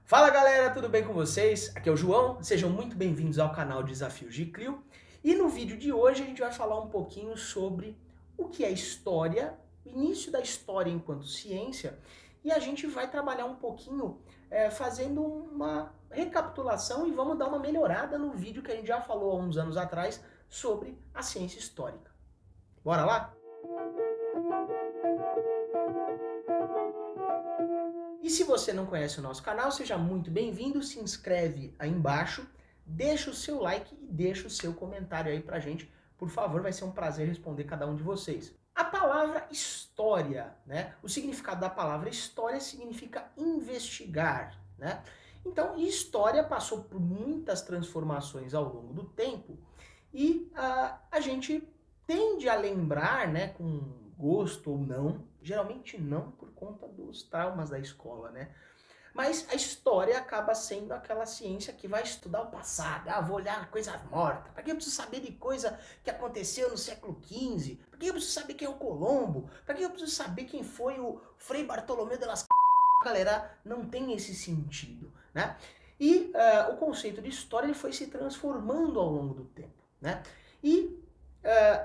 Fala galera, tudo bem com vocês? Aqui é o João, sejam muito bem-vindos ao canal Desafios de Clio. E no vídeo de hoje a gente vai falar um pouquinho sobre o que é história, o início da história enquanto ciência, e a gente vai trabalhar um pouquinho fazendo uma recapitulação e vamos dar uma melhorada no vídeo que a gente já falou há uns anos atrás sobre a ciência histórica. Bora lá? E se você não conhece o nosso canal, seja muito bem-vindo, se inscreve aí embaixo, deixa o seu like e deixa o seu comentário aí pra gente. Por favor, vai ser um prazer responder cada um de vocês. A palavra história, né? O significado da palavra história significa investigar, né? Então, história passou por muitas transformações ao longo do tempo e a gente tende a lembrar, né, com gosto ou não, geralmente não por conta dos traumas da escola, né? Mas a história acaba sendo aquela ciência que vai estudar o passado. Ah, vou olhar coisa morta. Para que eu preciso saber de coisa que aconteceu no século XV? Para que eu preciso saber quem é o Colombo? Para que eu preciso saber quem foi o Frei Bartolomeu de las... Galera, não tem esse sentido, né? E o conceito de história ele foi se transformando ao longo do tempo, né? E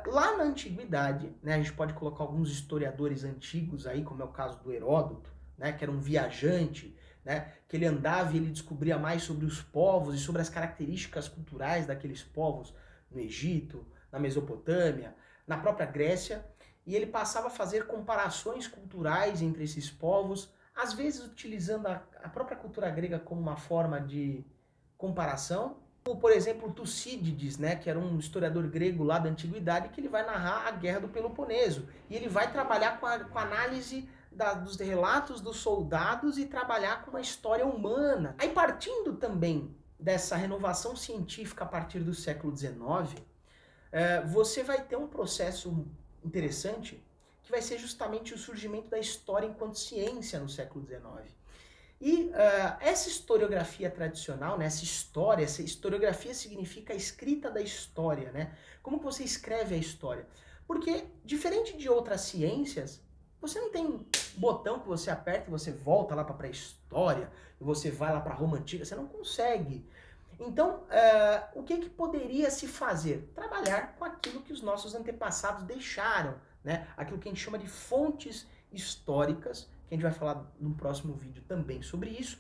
lá na antiguidade, né, a gente pode colocar alguns historiadores antigos aí, como é o caso do Heródoto, né, que era um viajante, né, que ele andava e ele descobria mais sobre os povos e sobre as características culturais daqueles povos no Egito, na Mesopotâmia, na própria Grécia, e ele passava a fazer comparações culturais entre esses povos, às vezes utilizando a própria cultura grega como uma forma de comparação, como, por exemplo, Tucídides, né, que era um historiador grego lá da antiguidade, que ele vai narrar a Guerra do Peloponeso. E ele vai trabalhar com a análise dos relatos dos soldados e trabalhar com uma história humana. Aí, partindo também dessa renovação científica a partir do século XIX, você vai ter um processo interessante que vai ser justamente o surgimento da história enquanto ciência no século XIX. E essa historiografia tradicional, né, essa historiografia significa a escrita da história, né? Como que você escreve a história? Porque, diferente de outras ciências, você não tem botão que você aperta e você volta lá para a pré-história, e você vai lá para a Roma Antiga, você não consegue. Então, o que poderia se fazer? Trabalhar com aquilo que os nossos antepassados deixaram, né? Aquilo que a gente chama de fontes históricas, que a gente vai falar no próximo vídeo também sobre isso.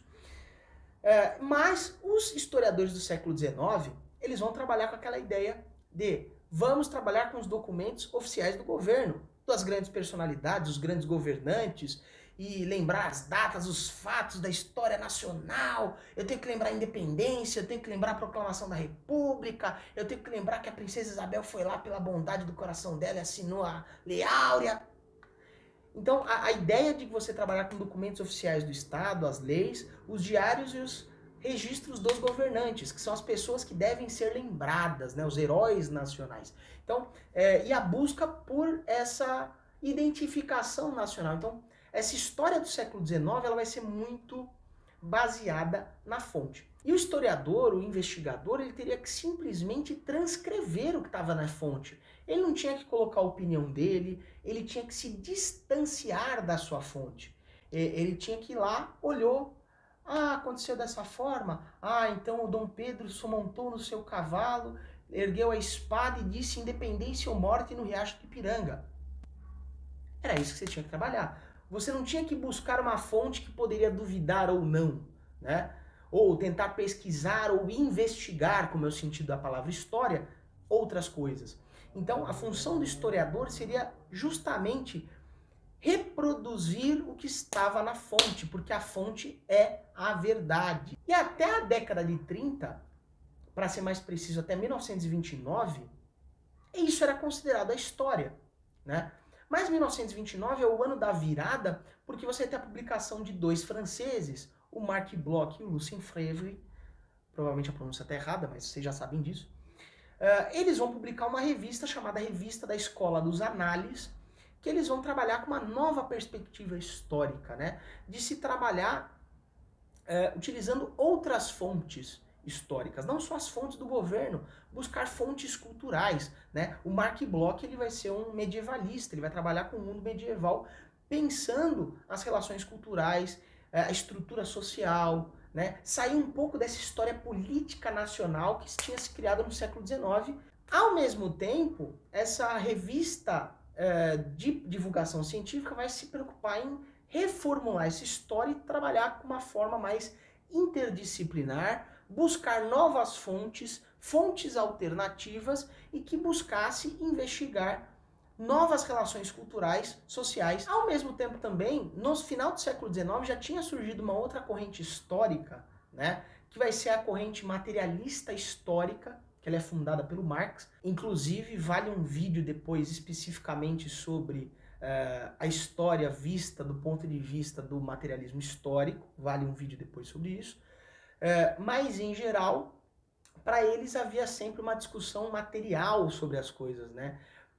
Mas os historiadores do século XIX, eles vão trabalhar com aquela ideia de vamos trabalhar com os documentos oficiais do governo, das grandes personalidades, os grandes governantes, e lembrar as datas, os fatos da história nacional. Eu tenho que lembrar a independência, eu tenho que lembrar a proclamação da República, eu tenho que lembrar que a princesa Isabel foi lá pela bondade do coração dela e assinou a Lei Áurea. Então, a ideia de você trabalhar com documentos oficiais do Estado, as leis, os diários e os registros dos governantes, que são as pessoas que devem ser lembradas, né, os heróis nacionais. Então, e a busca por essa identificação nacional. Então, essa história do século XIX ela vai ser muito baseada na fonte. E o historiador, o investigador, ele teria que simplesmente transcrever o que estava na fonte. Ele não tinha que colocar a opinião dele, ele tinha que se distanciar da sua fonte. Ele tinha que ir lá, olhou, ah, aconteceu dessa forma, ah, então o Dom Pedro se montou no seu cavalo, ergueu a espada e disse independência ou morte no Riacho de Ipiranga. Era isso que você tinha que trabalhar. Você não tinha que buscar uma fonte que poderia duvidar ou não, né? Ou tentar pesquisar ou investigar, como é o sentido da palavra história, outras coisas. Então, a função do historiador seria justamente reproduzir o que estava na fonte, porque a fonte é a verdade. E até a década de 30, para ser mais preciso, até 1929, isso era considerado a história, né? Mas 1929 é o ano da virada, porque você tem a publicação de dois franceses, o Marc Bloch e o Lucien Febvre, provavelmente a pronúncia está errada, mas vocês já sabem disso. Eles vão publicar uma revista chamada Revista da Escola dos Análises, que eles vão trabalhar com uma nova perspectiva histórica, né? De se trabalhar utilizando outras fontes históricas, não só as fontes do governo, buscar fontes culturais, né? O Marc Bloch ele vai ser um medievalista, ele vai trabalhar com o mundo medieval, pensando as relações culturais, a estrutura social, né? Sair um pouco dessa história política nacional que tinha se criado no século XIX. Ao mesmo tempo, essa revista de divulgação científica vai se preocupar em reformular essa história e trabalhar com uma forma mais interdisciplinar, buscar novas fontes, fontes alternativas e que buscasse investigar novas relações culturais, sociais. Ao mesmo tempo também, no final do século XIX já tinha surgido uma outra corrente histórica, né, que vai ser a corrente materialista histórica, que ela é fundada pelo Marx. Inclusive, vale um vídeo depois especificamente sobre a história vista do ponto de vista do materialismo histórico, vale um vídeo depois sobre isso. Mas, em geral, para eles havia sempre uma discussão material sobre as coisas, né?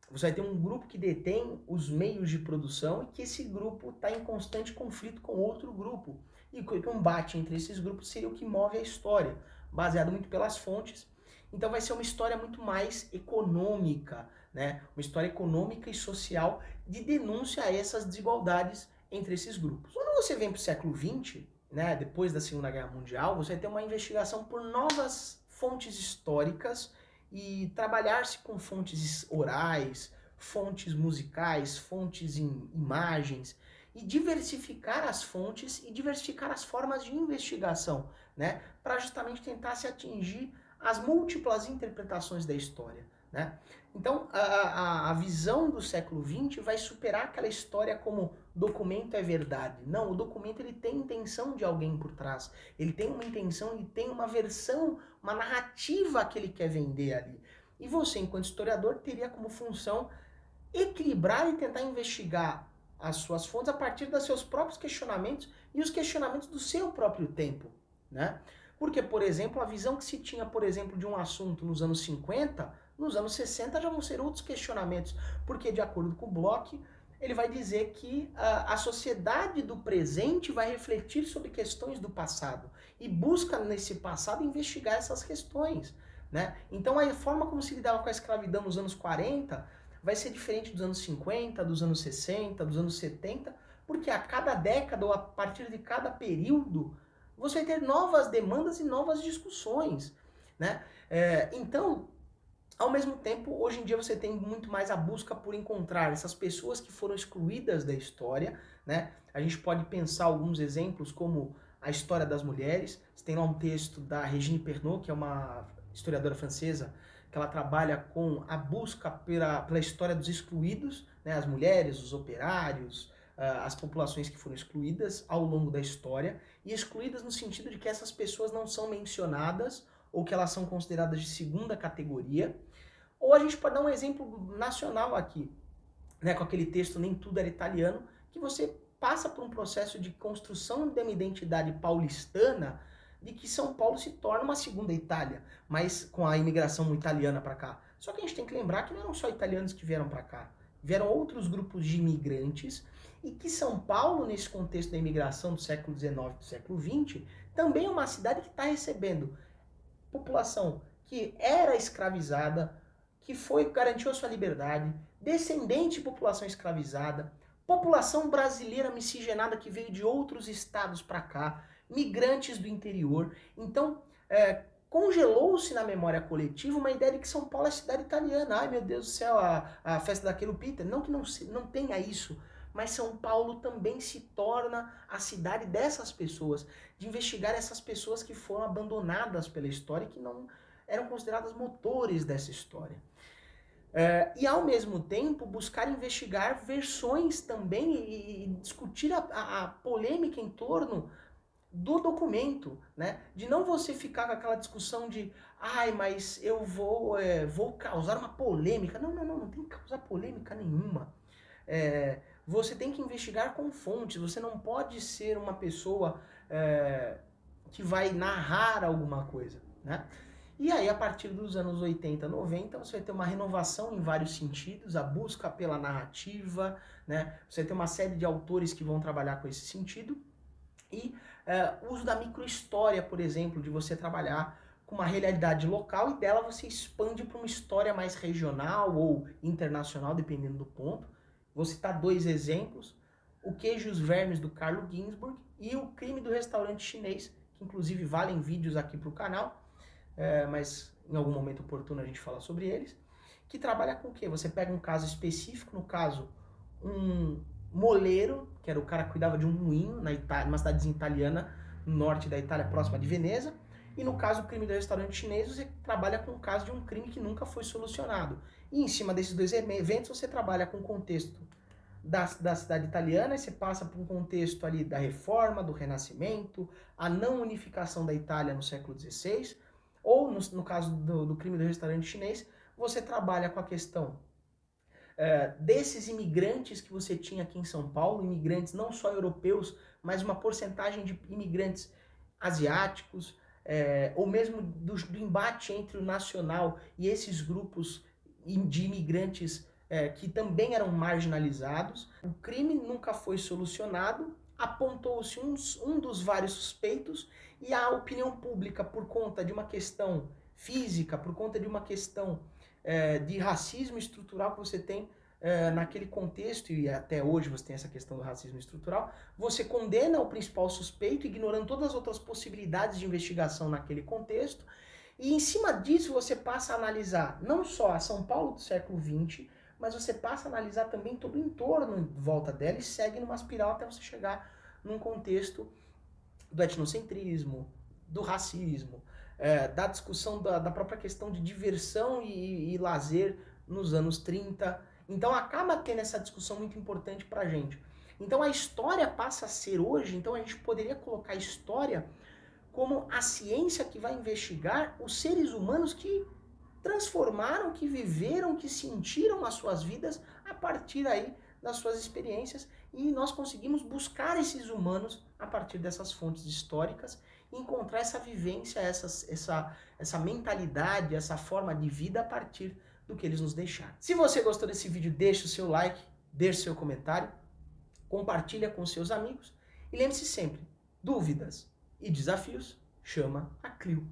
Você vai ter um grupo que detém os meios de produção e que esse grupo está em constante conflito com outro grupo. E o combate entre esses grupos seria o que move a história, baseado muito pelas fontes. Então vai ser uma história muito mais econômica, né? Uma história econômica e social de denúncia a essas desigualdades entre esses grupos. Quando você vem para o século XX, né, depois da Segunda Guerra Mundial, você vai ter uma investigação por novas fontes históricas e trabalhar-se com fontes orais, fontes musicais, fontes em imagens, e diversificar as fontes e diversificar as formas de investigação, né, para justamente tentar se atingir as múltiplas interpretações da história, né? Então, a visão do século XX vai superar aquela história como documento é verdade. Não, o documento ele tem intenção de alguém por trás. Ele tem uma intenção, ele tem uma versão, uma narrativa que ele quer vender ali. E você, enquanto historiador, teria como função equilibrar e tentar investigar as suas fontes a partir dos seus próprios questionamentos e os questionamentos do seu próprio tempo, né? Porque, por exemplo, a visão que se tinha, por exemplo, de um assunto nos anos 50, nos anos 60 já vão ser outros questionamentos, porque, de acordo com o Bloch, ele vai dizer que a sociedade do presente vai refletir sobre questões do passado e busca, nesse passado, investigar essas questões, né? Então, a forma como se lidava com a escravidão nos anos 40 vai ser diferente dos anos 50, dos anos 60, dos anos 70, porque a cada década ou a partir de cada período você vai ter novas demandas e novas discussões, né? Então, ao mesmo tempo, hoje em dia você tem muito mais a busca por encontrar essas pessoas que foram excluídas da história, né? A gente pode pensar alguns exemplos como a história das mulheres. Você tem lá um texto da Regine Pernot, que é uma historiadora francesa, que ela trabalha com a busca pela história dos excluídos, né? As mulheres, os operários, as populações que foram excluídas ao longo da história, e excluídas no sentido de que essas pessoas não são mencionadas ou que elas são consideradas de segunda categoria. Ou a gente pode dar um exemplo nacional aqui, né, com aquele texto Nem Tudo Era Italiano, que você passa por um processo de construção de uma identidade paulistana, de que São Paulo se torna uma segunda Itália, mas com a imigração italiana para cá. Só que a gente tem que lembrar que não eram só italianos que vieram para cá, vieram outros grupos de imigrantes, e que São Paulo, nesse contexto da imigração do século XIX e do século XX, também é uma cidade que está recebendo população que era escravizada, que garantiu a sua liberdade, descendente de população escravizada, população brasileira miscigenada que veio de outros estados para cá, migrantes do interior. Então, congelou-se na memória coletiva uma ideia de que São Paulo é cidade italiana. Ai, meu Deus do céu, a festa daquele Peter. Não que não tenha isso, mas São Paulo também se torna a cidade dessas pessoas, de investigar essas pessoas que foram abandonadas pela história e que não eram consideradas motores dessa história. E ao mesmo tempo buscar investigar versões também e discutir a polêmica em torno do documento, né? De não você ficar com aquela discussão de ai, mas eu vou causar uma polêmica. Não tem que causar polêmica nenhuma. Você tem que investigar com fontes, você não pode ser uma pessoa que vai narrar alguma coisa, né? E aí, a partir dos anos 80, 90, você vai ter uma renovação em vários sentidos, a busca pela narrativa, né? Você vai ter uma série de autores que vão trabalhar com esse sentido, e o uso da microhistória, por exemplo, de você trabalhar com uma realidade local e dela você expande para uma história mais regional ou internacional, dependendo do ponto. Vou citar dois exemplos: O Queijo e os Vermes, do Carlo Ginzburg, e O Crime do Restaurante Chinês, que inclusive valem vídeos aqui para o canal, mas em algum momento oportuno a gente fala sobre eles, que trabalha com o quê? Você pega um caso específico, no caso, um moleiro, que era o cara que cuidava de um moinho na Itália, uma cidadezinha italiana, no norte da Itália, próxima de Veneza, e no caso, o crime do restaurante chinês, você trabalha com o caso de um crime que nunca foi solucionado. E em cima desses dois eventos, você trabalha com o contexto da cidade italiana, e você passa por um contexto ali da Reforma, do Renascimento, a não unificação da Itália no século XVI, ou no caso do crime do restaurante chinês, você trabalha com a questão desses imigrantes que você tinha aqui em São Paulo, imigrantes não só europeus, mas uma porcentagem de imigrantes asiáticos, ou mesmo do embate entre o nacional e esses grupos de imigrantes que também eram marginalizados. O crime nunca foi solucionado, apontou-se um dos vários suspeitos e a opinião pública, por conta de uma questão física, por conta de uma questão de racismo estrutural que você tem naquele contexto, e até hoje você tem essa questão do racismo estrutural, você condena o principal suspeito, ignorando todas as outras possibilidades de investigação naquele contexto, e em cima disso você passa a analisar não só a São Paulo do século XX, mas você passa a analisar também todo o entorno em volta dela e segue numa espiral até você chegar num contexto do etnocentrismo, do racismo, da discussão da própria questão de diversão e lazer nos anos 30. Então acaba tendo essa discussão muito importante pra gente. Então a história passa a ser hoje, então a gente poderia colocar a história como a ciência que vai investigar os seres humanos que transformaram, que viveram, que sentiram as suas vidas a partir aí das suas experiências, e nós conseguimos buscar esses humanos a partir dessas fontes históricas e encontrar essa vivência, essa mentalidade, essa forma de vida a partir do que eles nos deixaram. Se você gostou desse vídeo, deixe o seu like, deixe o seu comentário, compartilha com seus amigos e lembre-se sempre, dúvidas e desafios, chama a Clio.